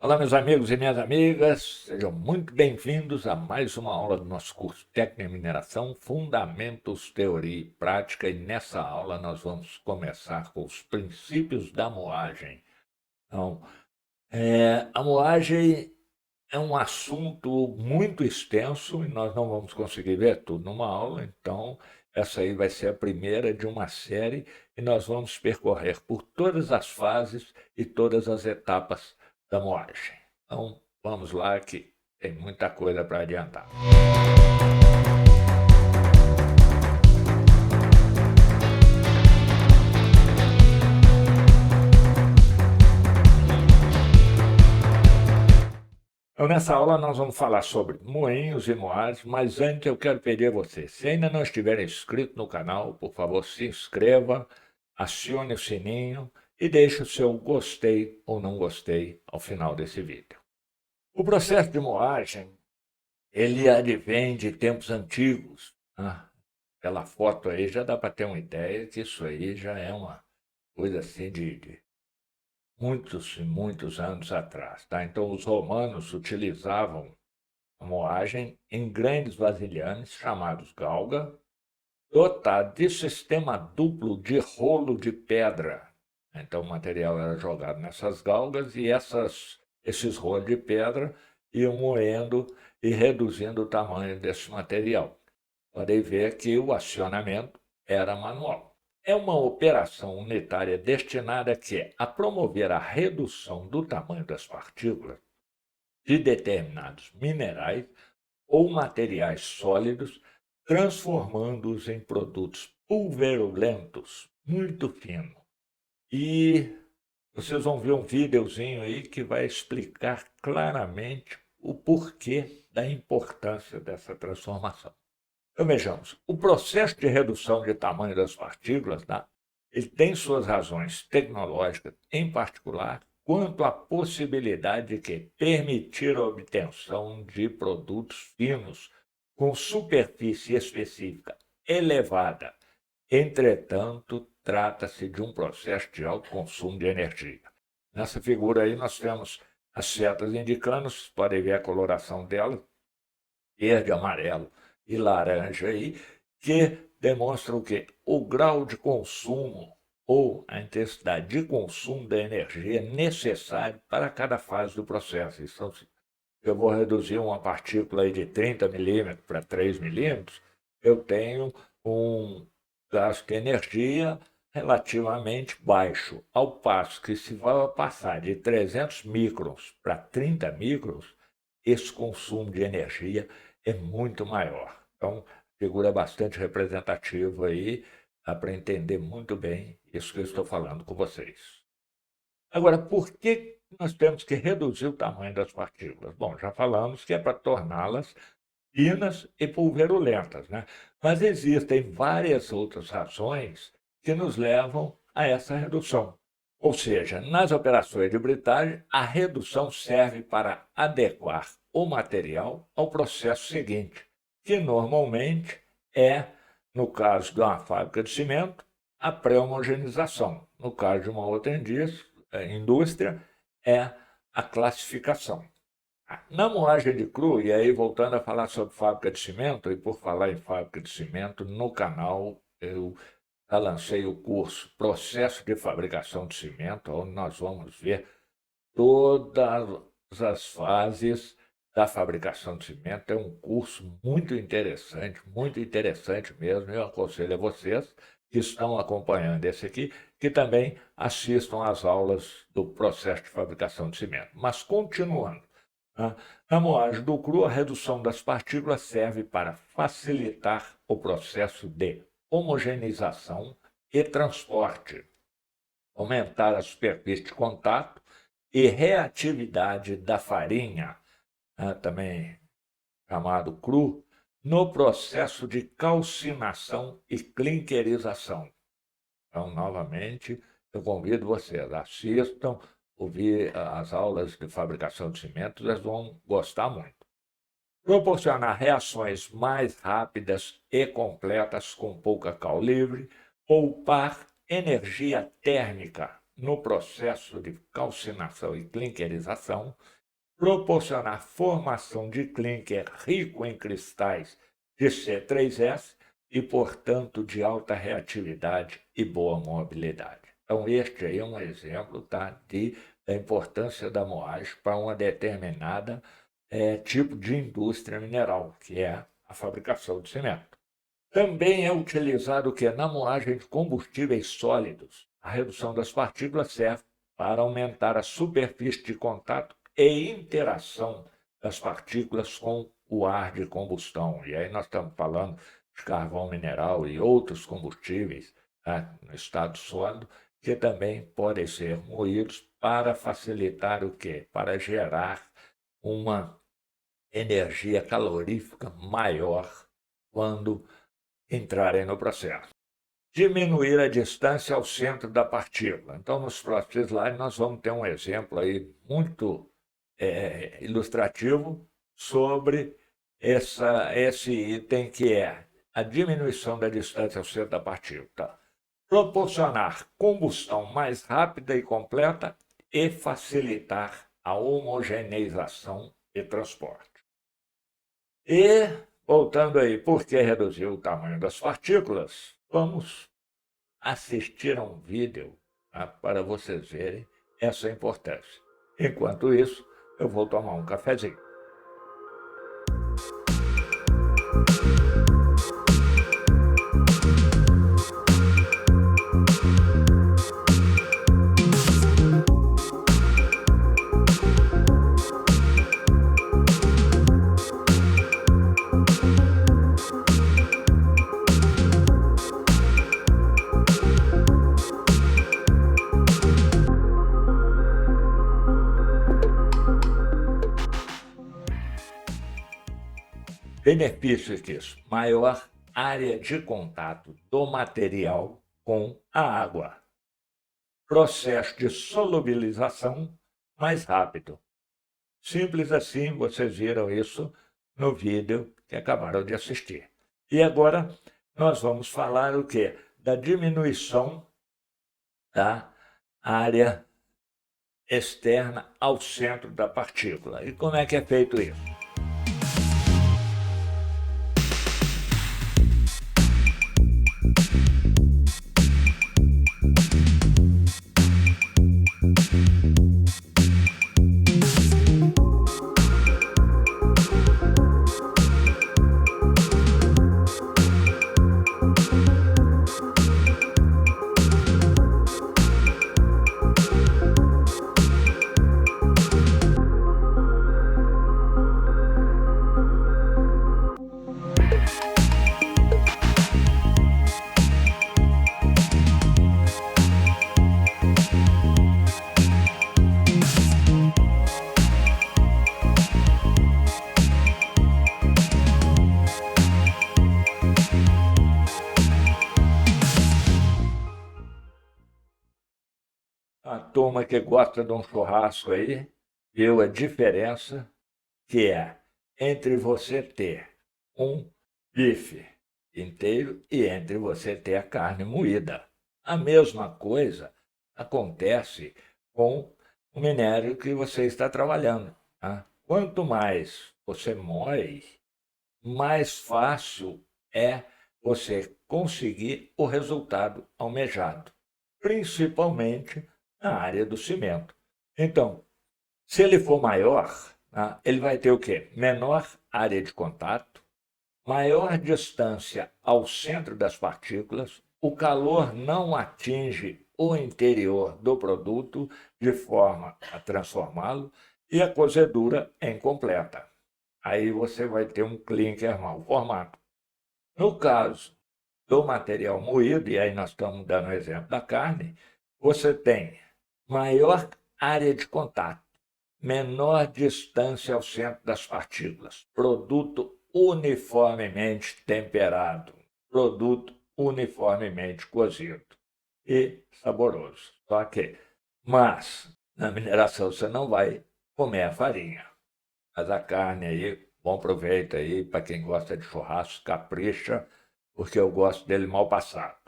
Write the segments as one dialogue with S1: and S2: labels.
S1: Olá, meus amigos e minhas amigas, sejam muito bem-vindos a mais uma aula do nosso curso Técnica em Mineração, Fundamentos, Teoria e Prática. E nessa aula nós vamos começar com os princípios da moagem. Então, a moagem é um assunto muito extenso e nós não vamos conseguir ver tudo numa aula, então essa aí vai ser a primeira de uma série e nós vamos percorrer por todas as fases e todas as etapas da moagem. Então, vamos lá que tem muita coisa para adiantar. Então, nessa aula nós vamos falar sobre moinhos e moagens, mas antes eu quero pedir a você, se ainda não estiver inscrito no canal, por favor, se inscreva, acione o sininho e deixe o seu gostei ou não gostei ao final desse vídeo. O processo de moagem, ele advém de tempos antigos, né? Pela foto aí já dá para ter uma ideia que isso aí já é uma coisa assim de muitos e muitos anos atrás, tá? Então os romanos utilizavam a moagem em grandes vasilhames chamados galga, dotado de sistema duplo de rolo de pedra. Então o material era jogado nessas galgas e esses rolos de pedra iam moendo e reduzindo o tamanho desse material. Podem ver que o acionamento era manual. É uma operação unitária destinada a promover a redução do tamanho das partículas de determinados minerais ou materiais sólidos, transformando-os em produtos pulverulentos, muito finos. E vocês vão ver um videozinho aí que vai explicar claramente o porquê da importância dessa transformação. Então, vejamos, o processo de redução de tamanho das partículas, né, ele tem suas razões tecnológicas, em particular, quanto à possibilidade de permitir a obtenção de produtos finos com superfície específica elevada. Entretanto, trata-se de um processo de alto consumo de energia. Nessa figura aí nós temos as setas indicando, vocês podem ver a coloração dela, verde, amarelo e laranja aí, que demonstram que o grau de consumo ou a intensidade de consumo da energia necessário para cada fase do processo. Então, se eu vou reduzir uma partícula aí de 30 milímetros para 3 milímetros, eu tenho um gasto de energia relativamente baixo, ao passo que se vai passar de 300 microns para 30 microns, esse consumo de energia é muito maior. Então, figura bastante representativa aí, dá para entender muito bem isso que eu estou falando com vocês. Agora, por que nós temos que reduzir o tamanho das partículas? Bom, já falamos que é para torná-las finas e pulverulentas, né? Mas existem várias outras razões que nos levam a essa redução. Ou seja, nas operações de britagem, a redução serve para adequar o material ao processo seguinte, que normalmente é, no caso de uma fábrica de cimento, a pré-homogenização. No caso de uma outra indústria, é a classificação. Na moagem de cru, e aí voltando a falar sobre fábrica de cimento, e por falar em fábrica de cimento, no canal eu já lancei o curso Processo de Fabricação de Cimento, onde nós vamos ver todas as fases da fabricação de cimento. É um curso muito interessante mesmo. Eu aconselho a vocês que estão acompanhando esse aqui, que também assistam às aulas do processo de fabricação de cimento. Mas continuando, né, na moagem do cru, a redução das partículas serve para facilitar o processo de homogeneização e transporte, aumentar a superfície de contato e reatividade da farinha, né, também chamado cru, no processo de calcinação e clinkerização. Então, novamente, eu convido vocês, assistam, ouvir as aulas de fabricação de cimentos, eles vão gostar muito. Proporcionar reações mais rápidas e completas com pouca cal livre, poupar energia térmica no processo de calcinação e clinkerização proporcionar formação de clínger rico em cristais de C3S e, portanto, de alta reatividade e boa mobilidade. Então, este aí é um exemplo, tá, da importância da moagem para uma determinada tipo de indústria mineral, que é a fabricação de cimento. Também é utilizado na moagem de combustíveis sólidos. A redução das partículas serve para aumentar a superfície de contato e interação das partículas com o ar de combustão. E aí nós estamos falando de carvão mineral e outros combustíveis, tá, no estado sólido, que também podem ser moídos para facilitar o quê? Para gerar uma energia calorífica maior quando entrarem no processo. Diminuir a distância ao centro da partícula. Então, nos próximos slides, nós vamos ter um exemplo aí muito ilustrativo sobre esse item, que é a diminuição da distância ao centro da partícula. Tá? Proporcionar combustão mais rápida e completa e facilitar a homogeneização e transporte. E, voltando aí, por que reduzir o tamanho das partículas? Vamos assistir a um vídeo, tá, para vocês verem essa importância. Enquanto isso, eu vou tomar um cafezinho. Benefícios disso: maior área de contato do material com a água. Processo de solubilização mais rápido. Simples assim, vocês viram isso no vídeo que acabaram de assistir. E agora nós vamos falar o quê? Da diminuição da área externa ao centro da partícula. E como é que é feito isso? A turma que gosta de um churrasco aí viu a diferença que é entre você ter um bife inteiro e entre você ter a carne moída. A mesma coisa acontece com o minério que você está trabalhando. Tá? Quanto mais você moe, mais fácil é você conseguir o resultado almejado, principalmente na área do cimento. Então, se ele for maior, tá, ele vai ter o quê? Menor área de contato, maior distância ao centro das partículas, o calor não atinge o interior do produto de forma a transformá-lo e a cozedura é incompleta. Aí você vai ter um clinker mal formado. No caso do material moído, e aí nós estamos dando o exemplo da carne, você tem maior área de contato, menor distância ao centro das partículas, produto uniformemente temperado, produto uniformemente cozido e saboroso. Mas na mineração você não vai comer a farinha. Mas a carne aí, bom proveito aí, para quem gosta de churrasco, capricha, porque eu gosto dele mal passado.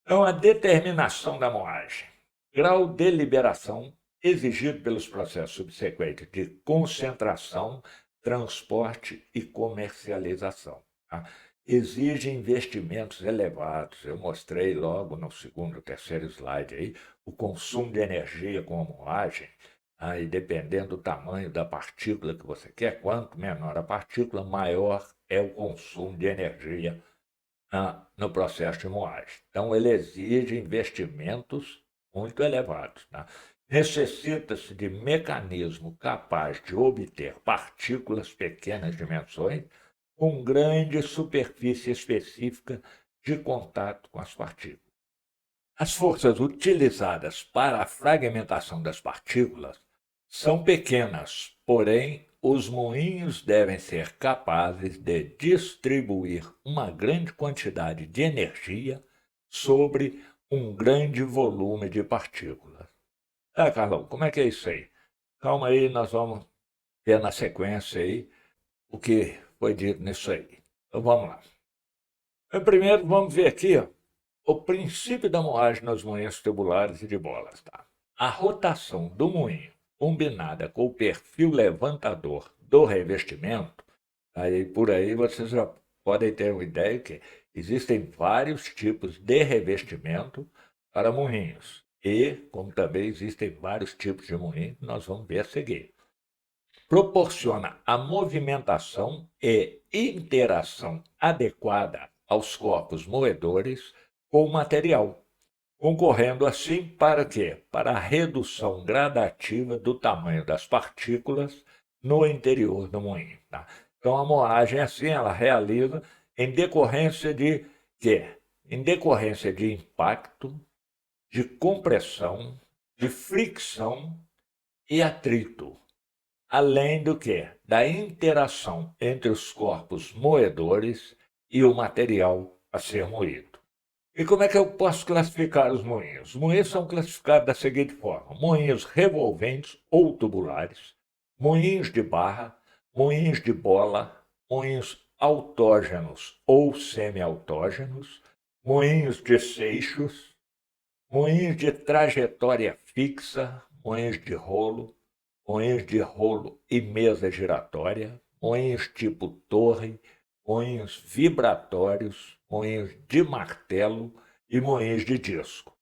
S1: Então, a determinação da moagem. Grau de liberação exigido pelos processos subsequentes de concentração, transporte e comercialização. Tá? Exige investimentos elevados. Eu mostrei logo no segundo, terceiro slide aí, o consumo de energia com a moagem, e dependendo do tamanho da partícula que você quer, quanto menor a partícula, maior é o consumo de energia no processo de moagem. Então, ele exige investimentos muito elevados. Tá? Necessita-se de mecanismo capaz de obter partículas de pequenas dimensões com grande superfície específica de contato com as partículas. As forças utilizadas para a fragmentação das partículas são pequenas, porém, os moinhos devem ser capazes de distribuir uma grande quantidade de energia sobre um grande volume de partículas. Carlão, como é que é isso aí? Calma aí, nós vamos ver na sequência aí o que foi dito nisso aí. Então vamos lá. Primeiro, vamos ver aqui o princípio da moagem nos moinhos tubulares e de bolas. Tá? A rotação do moinho, combinada com o perfil levantador do revestimento, aí por aí vocês já podem ter uma ideia que existem vários tipos de revestimento para moinhos. E, como também existem vários tipos de moinho, nós vamos ver a seguir. Proporciona a movimentação e interação adequada aos corpos moedores com o material, concorrendo assim para quê? Para a redução gradativa do tamanho das partículas no interior do moinho. Tá? Então a moagem assim ela realiza em decorrência de quê? Em decorrência de impacto, de compressão, de fricção e atrito. Além do que? Da interação entre os corpos moedores e o material a ser moído. E como é que eu posso classificar os moinhos? Os moinhos são classificados da seguinte forma: moinhos revolventes ou tubulares, moinhos de barra, moinhos de bola, moinhos autógenos ou semi-autógenos, moinhos de seixos, moinhos de trajetória fixa, moinhos de rolo e mesa giratória, moinhos tipo torre, moinhos vibratórios, moinhos de martelo e moinhos de disco.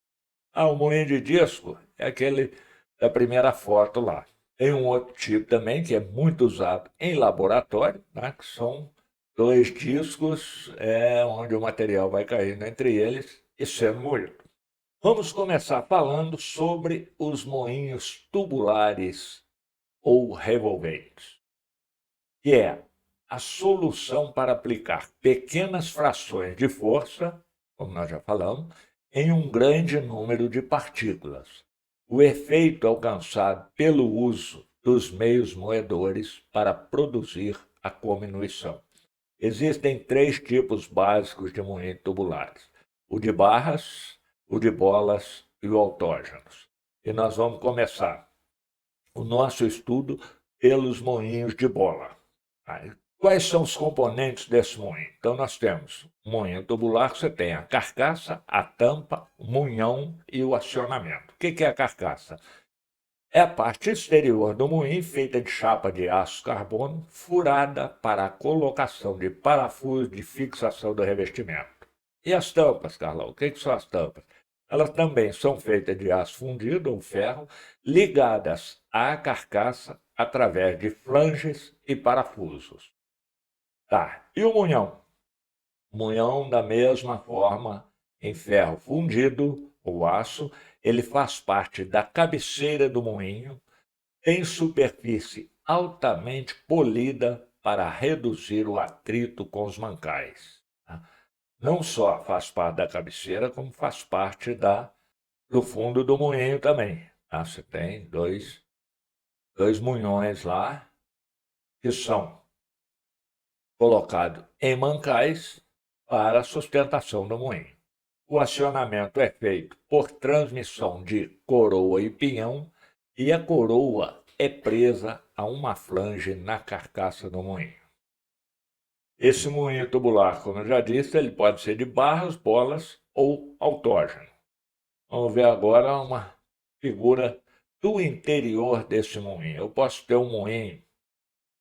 S1: O moinho de disco é aquele da primeira foto lá. Tem um outro tipo também que é muito usado em laboratório, né, que são dois discos onde o material vai caindo entre eles e sendo moído. Vamos começar falando sobre os moinhos tubulares ou revolventes, que é a solução para aplicar pequenas frações de força, como nós já falamos, em um grande número de partículas. O efeito alcançado pelo uso dos meios moedores para produzir a cominuição. Existem 3 tipos básicos de moinhos tubulares: o de barras, o de bolas e o autógenos. E nós vamos começar o nosso estudo pelos moinhos de bola. Quais são os componentes desse moinho? Então, nós temos o moinho tubular, você tem a carcaça, a tampa, o munhão e o acionamento. O que é a carcaça? É a parte exterior do moinho feita de chapa de aço carbono, furada para a colocação de parafusos de fixação do revestimento. E as tampas, Carlão? O que são as tampas? Elas também são feitas de aço fundido ou ferro, ligadas à carcaça através de flanges e parafusos. Tá. E o munhão? O munhão, da mesma forma, em ferro fundido ou aço, ele faz parte da cabeceira do moinho, tem superfície altamente polida para reduzir o atrito com os mancais. Tá? Não só faz parte da cabeceira, como faz parte do fundo do moinho também. Tá? Você tem dois munhões lá que são colocados em mancais para a sustentação do moinho. O acionamento é feito por transmissão de coroa e pinhão, e a coroa é presa a uma flange na carcaça do moinho. Esse moinho tubular, como eu já disse, ele pode ser de barras, bolas ou autógeno. Vamos ver agora uma figura do interior desse moinho. Eu posso ter um moinho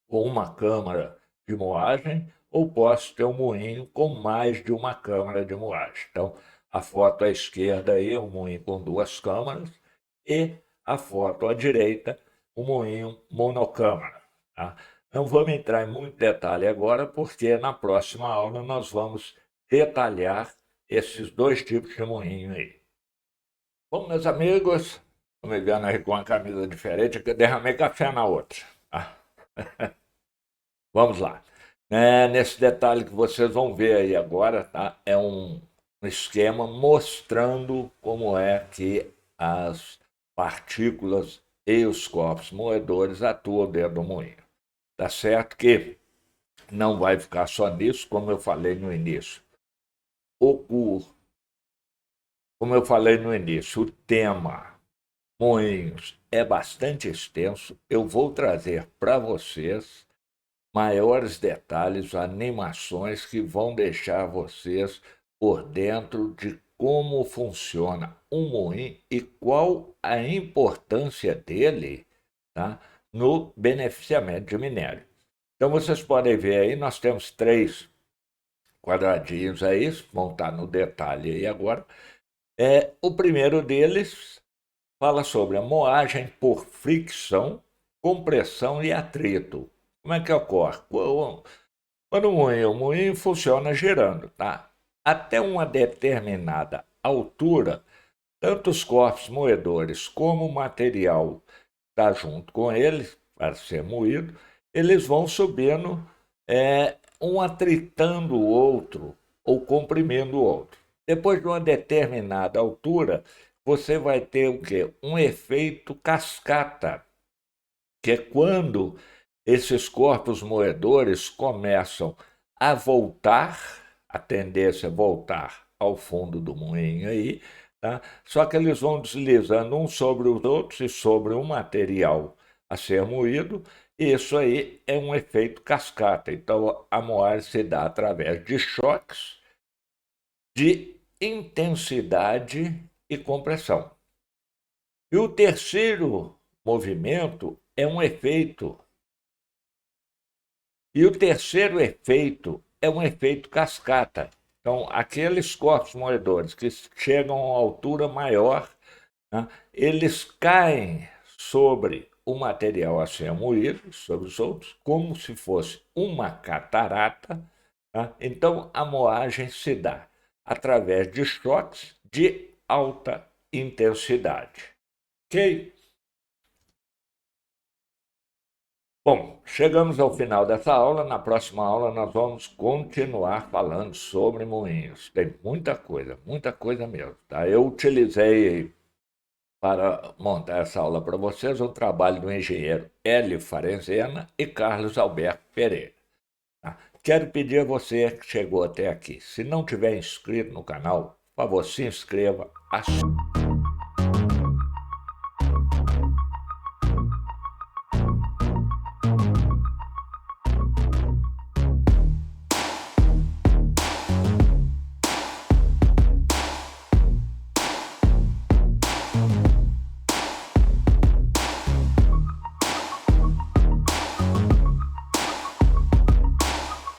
S1: com uma câmara de moagem ou posso ter um moinho com mais de uma câmara de moagem. Então, a foto à esquerda aí é um moinho com duas câmaras e a foto à direita, um moinho monocâmara. Tá? Não vamos entrar em muito detalhe agora, porque na próxima aula nós vamos detalhar esses dois tipos de moinho aí. Bom, meus amigos, estou me vendo aí com uma camisa diferente, que eu derramei café na outra. Tá? Vamos lá. Nesse detalhe que vocês vão ver aí agora, tá? É um esquema mostrando como é que as partículas e os corpos moedores atuam dentro do moinho. Tá certo que não vai ficar só nisso, como eu falei no início. Como eu falei no início, o tema moinhos é bastante extenso. Eu vou trazer para vocês maiores detalhes, animações que vão deixar vocês por dentro de como funciona um moinho e qual a importância dele, tá, no beneficiamento de minério. Então vocês podem ver aí, nós temos 3 quadradinhos aí, vão estar no detalhe aí agora. O primeiro deles fala sobre a moagem por fricção, compressão e atrito. Como é que ocorre? Quando o moinho funciona girando, tá? Até uma determinada altura, tanto os corpos moedores como o material que está junto com eles, para ser moído, eles vão subindo, um atritando o outro ou comprimindo o outro. Depois de uma determinada altura, você vai ter o quê? Um efeito cascata, que é quando esses corpos moedores começam a voltar, a tendência a voltar ao fundo do moinho aí, tá? Só que eles vão deslizando uns sobre os outros e sobre um material a ser moído, e isso aí é um efeito cascata. Então a moagem se dá através de choques de intensidade e compressão. E o terceiro movimento é um efeito. E o terceiro efeito é um efeito cascata. Então, aqueles corpos moedores que chegam a uma altura maior, né, eles caem sobre o material a ser moído, sobre os outros, como se fosse uma catarata. Tá? Então, a moagem se dá através de choques de alta intensidade. Ok? Bom, chegamos ao final dessa aula. Na próxima aula nós vamos continuar falando sobre moinhos. Tem muita coisa mesmo. Tá? Eu utilizei para montar essa aula para vocês o trabalho do engenheiro Hélio Farenzena e Carlos Alberto Pereira. Tá? Quero pedir a você que chegou até aqui, se não tiver inscrito no canal, por favor, se inscreva, ative